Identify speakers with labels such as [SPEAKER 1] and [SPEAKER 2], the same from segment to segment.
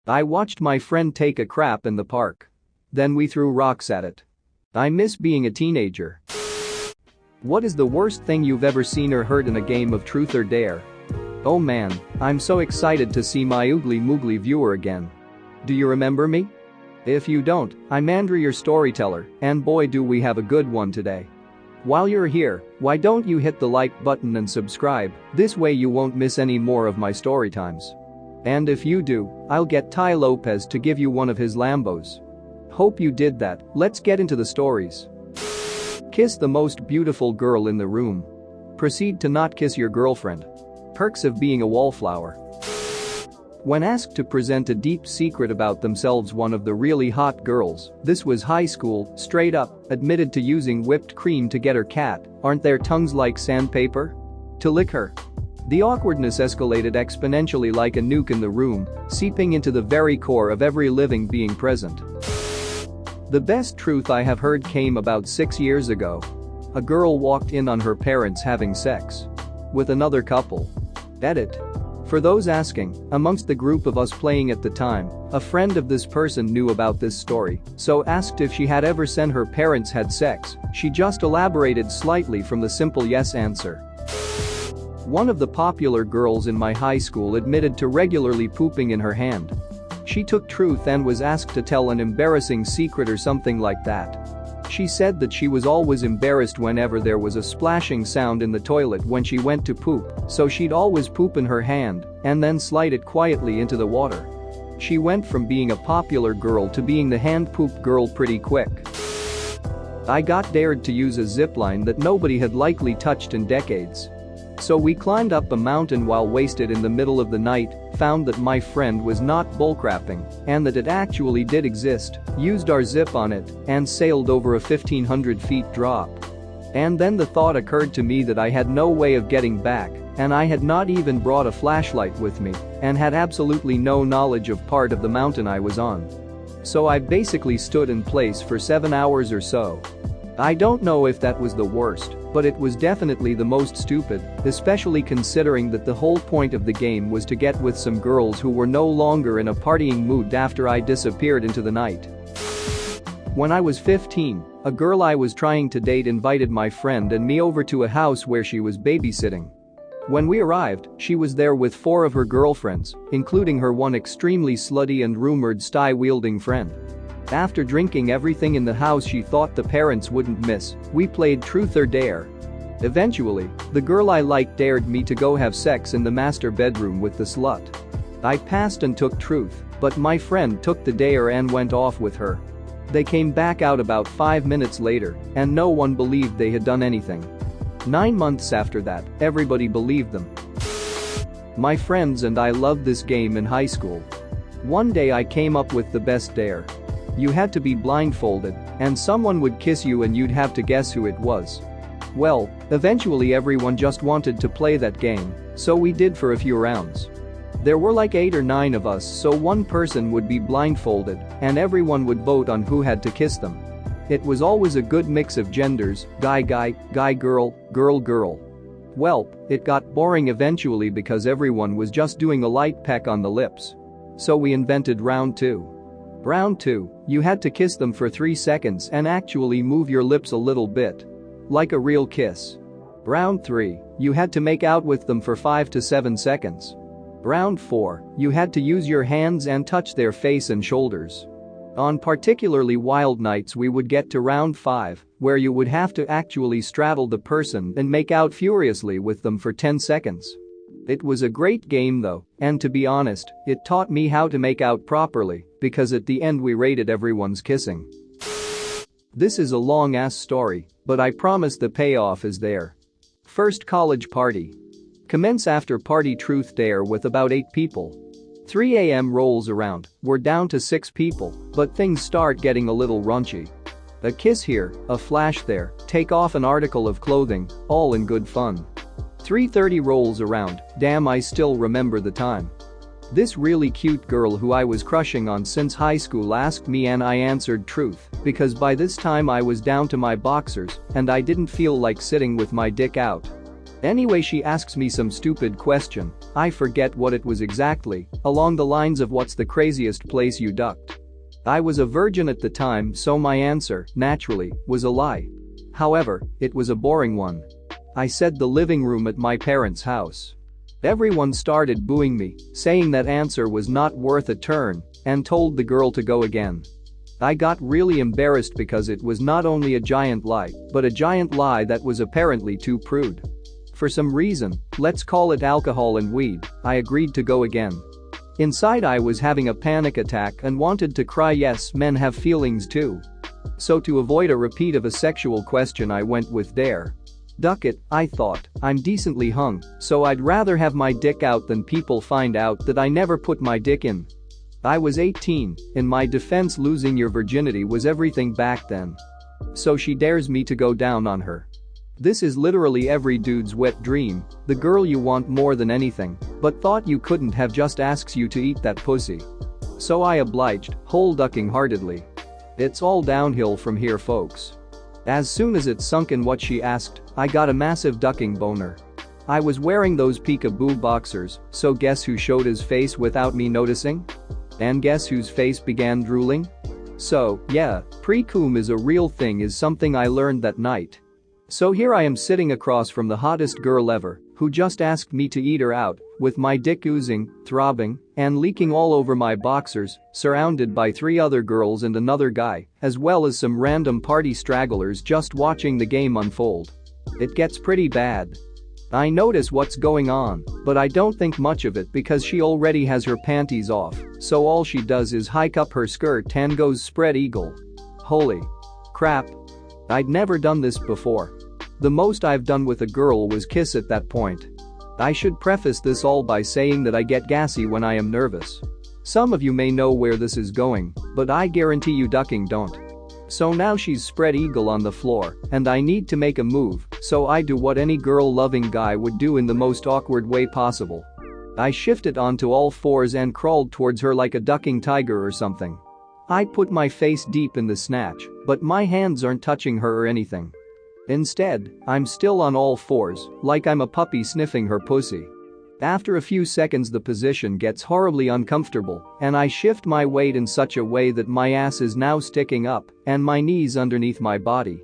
[SPEAKER 1] I watched my friend take a crap in the park. Then we threw rocks at it. I miss being a teenager. What is the worst thing you've ever seen or heard in a game of truth or dare? Oh man, I'm so excited to see my oogly moogly viewer again. Do you remember me? If you don't, I'm Andrew, your storyteller, and boy do we have a good one today. While you're here, why don't you hit the like button and subscribe, this way you won't miss any more of my story times. And if you do, I'll get Ty Lopez to give you one of his Lambos. Hope you did that. Let's get into the stories. Kiss the most beautiful girl in the room. Proceed to not kiss your girlfriend. Perks of being a wallflower. When asked to present a deep secret about themselves, one of the really hot girls, this was high school, straight up, admitted to using whipped cream to get her cat, aren't their tongues like sandpaper? To lick her. The awkwardness escalated exponentially like a nuke in the room, seeping into the very core of every living being present. The best truth I have heard came about 6 years ago. A girl walked in on her parents having sex with another couple. Edit. For those asking, amongst the group of us playing at the time, a friend of this person knew about this story, so asked if she had ever seen her parents had sex. She just elaborated slightly from the simple yes answer. One of the popular girls in my high school admitted to regularly pooping in her hand. She took truth and was asked to tell an embarrassing secret or something like that. She said that she was always embarrassed whenever there was a splashing sound in the toilet when she went to poop, so she'd always poop in her hand and then slide it quietly into the water. She went from being a popular girl to being the hand poop girl pretty quick. I got dared to use a zipline that nobody had likely touched in decades. So we climbed up a mountain while wasted in the middle of the night, found that my friend was not bullcrapping and that it actually did exist, used our zip on it, and sailed over a 1,500 feet drop. And then the thought occurred to me that I had no way of getting back, and I had not even brought a flashlight with me, and had absolutely no knowledge of part of the mountain I was on. So I basically stood in place for 7 hours or so. I don't know if that was the worst, but it was definitely the most stupid, especially considering that the whole point of the game was to get with some girls who were no longer in a partying mood after I disappeared into the night. When I was 15, a girl I was trying to date invited my friend and me over to a house where she was babysitting. When we arrived, she was there with 4 of her girlfriends, including her one extremely slutty and rumored sty-wielding friend. After drinking everything in the house she thought the parents wouldn't miss, we played truth or dare. Eventually, the girl I liked dared me to go have sex in the master bedroom with the slut. I passed and took truth, but my friend took the dare and went off with her. They came back out about 5 minutes later, and no one believed they had done anything. 9 months after that, everybody believed them. My friends and I loved this game in high school. One day I came up with the best dare. You had to be blindfolded, and someone would kiss you and you'd have to guess who it was. Well, eventually everyone just wanted to play that game, so we did for a few rounds. There were like 8 or 9 of us, so one person would be blindfolded, and everyone would vote on who had to kiss them. It was always a good mix of genders, guy guy, guy girl, girl girl. Well, it got boring eventually because everyone was just doing a light peck on the lips. So we invented round 2. Round 2, you had to kiss them for 3 seconds and actually move your lips a little bit. Like a real kiss. Round 3, you had to make out with them for 5 to 7 seconds. Round 4, you had to use your hands and touch their face and shoulders. On particularly wild nights we would get to round 5, where you would have to actually straddle the person and make out furiously with them for 10 seconds. It was a great game though, and to be honest, it taught me how to make out properly, because at the end we rated everyone's kissing. This is a long-ass story, but I promise the payoff is there. First college party. Commence after party truth dare with about 8 people. 3 a.m. rolls around, we're down to 6 people, but things start getting a little raunchy. A kiss here, a flash there, take off an article of clothing, all in good fun. 3:30 rolls around, damn I still remember the time. This really cute girl who I was crushing on since high school asked me and I answered truth, because by this time I was down to my boxers and I didn't feel like sitting with my dick out. Anyway, she asks me some stupid question, I forget what it was exactly, along the lines of what's the craziest place you ducked. I was a virgin at the time, so my answer, naturally, was a lie. However, it was a boring one. I said the living room at my parents' house. Everyone started booing me, saying that answer was not worth a turn, and told the girl to go again. I got really embarrassed because it was not only a giant lie, but a giant lie that was apparently too prude. For some reason, let's call it alcohol and weed, I agreed to go again. Inside I was having a panic attack and wanted to cry. Yes, men have feelings too. So to avoid a repeat of a sexual question, I went with dare. Duck it, I thought, I'm decently hung, so I'd rather have my dick out than people find out that I never put my dick in. I was 18, in my defense losing your virginity was everything back then. So she dares me to go down on her. This is literally every dude's wet dream, the girl you want more than anything, but thought you couldn't have, just asks you to eat that pussy. So I obliged, whole ducking heartedly. It's all downhill from here, folks. As soon as it sunk in what she asked, I got a massive ducking boner. I was wearing those peekaboo boxers, so guess who showed his face without me noticing? And guess whose face began drooling? So, yeah, pre-cum is a real thing is something I learned that night. So here I am sitting across from the hottest girl ever, who just asked me to eat her out, with my dick oozing, throbbing, and leaking all over my boxers, surrounded by 3 other girls and another guy, as well as some random party stragglers just watching the game unfold. It gets pretty bad. I notice what's going on, but I don't think much of it because she already has her panties off, so all she does is hike up her skirt and goes spread eagle. Holy crap. I'd never done this before. The most I've done with a girl was kiss at that point. I should preface this all by saying that I get gassy when I am nervous. Some of you may know where this is going, but I guarantee you ducking don't. So now she's spread eagle on the floor, and I need to make a move, so I do what any girl-loving guy would do in the most awkward way possible. I shifted onto all fours and crawled towards her like a ducking tiger or something. I put my face deep in the snatch, but my hands aren't touching her or anything. Instead, I'm still on all fours, like I'm a puppy sniffing her pussy. After a few seconds the position gets horribly uncomfortable, and I shift my weight in such a way that my ass is now sticking up and my knees underneath my body.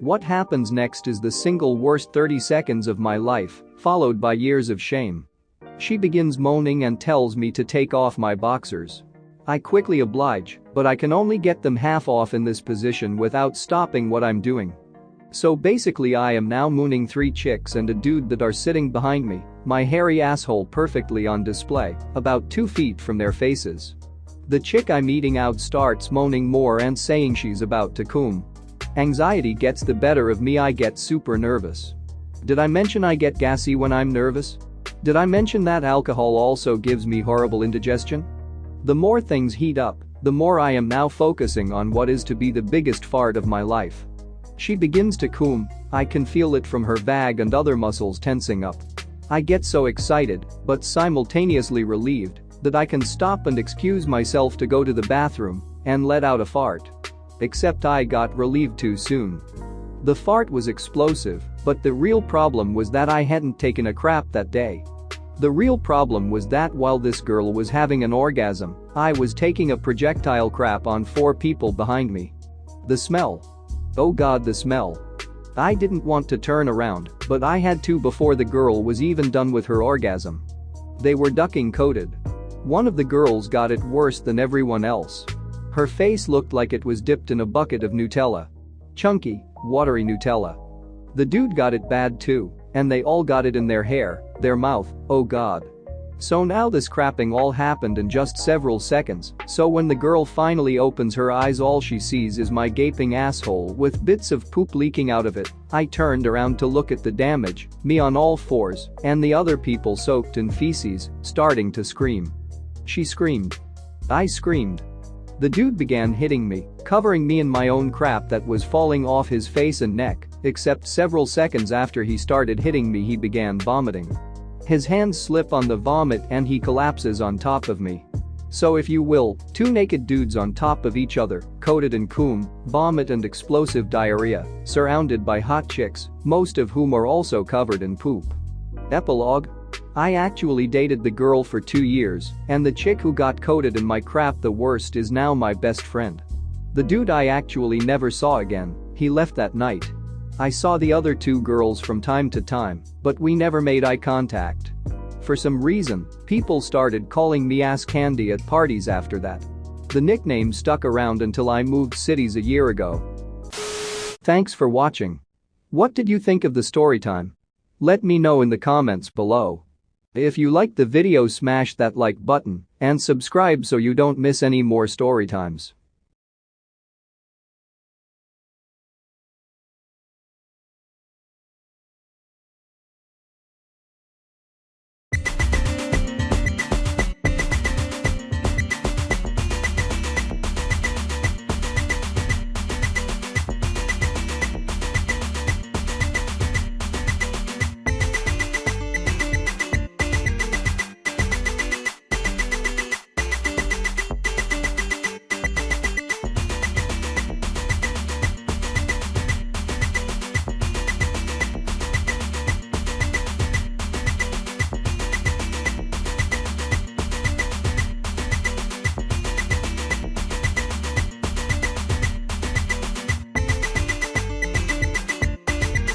[SPEAKER 1] What happens next is the single worst 30 seconds of my life, followed by years of shame. She begins moaning and tells me to take off my boxers. I quickly oblige, but I can only get them half off in this position without stopping what I'm doing. So basically I am now mooning 3 chicks and a dude that are sitting behind me, my hairy asshole perfectly on display, about 2 feet from their faces. The chick I'm eating out starts moaning more and saying she's about to cum. Anxiety gets the better of me. I get super nervous. Did I mention I get gassy when I'm nervous? Did I mention that alcohol also gives me horrible indigestion? The more things heat up, the more I am now focusing on what is to be the biggest fart of my life. She begins to cum, I can feel it from her vag and other muscles tensing up. I get so excited, but simultaneously relieved, that I can stop and excuse myself to go to the bathroom and let out a fart. Except I got relieved too soon. The fart was explosive, but the real problem was that I hadn't taken a crap that day. The real problem was that while this girl was having an orgasm, I was taking a projectile crap on 4 people behind me. The smell. Oh god, the smell. I didn't want to turn around, but I had to before the girl was even done with her orgasm. They were ducking coated. One of the girls got it worse than everyone else. Her face looked like it was dipped in a bucket of Nutella. Chunky, watery Nutella. The dude got it bad too, and they all got it in their hair, their mouth, oh god. So now this crapping all happened in just several seconds, so when the girl finally opens her eyes all she sees is my gaping asshole with bits of poop leaking out of it. I turned around to look at the damage, me on all fours, and the other people soaked in feces, starting to scream. She screamed. I screamed. The dude began hitting me, covering me in my own crap that was falling off his face and neck, except several seconds after he started hitting me he began vomiting. His hands slip on the vomit and he collapses on top of me. So if you will, 2 naked dudes on top of each other, coated in cum, vomit and explosive diarrhea, surrounded by hot chicks, most of whom are also covered in poop. Epilogue. I actually dated the girl for 2 years, and the chick who got coated in my crap the worst is now my best friend. The dude I actually never saw again, he left that night. I saw the other 2 girls from time to time, but we never made eye contact. For some reason, people started calling me Ass Candy at parties after that. The nickname stuck around until I moved cities a year ago. Thanks for watching. What did you think of the story time? Let me know in the comments below. If you liked the video, smash that like button and subscribe so you don't miss any more story times.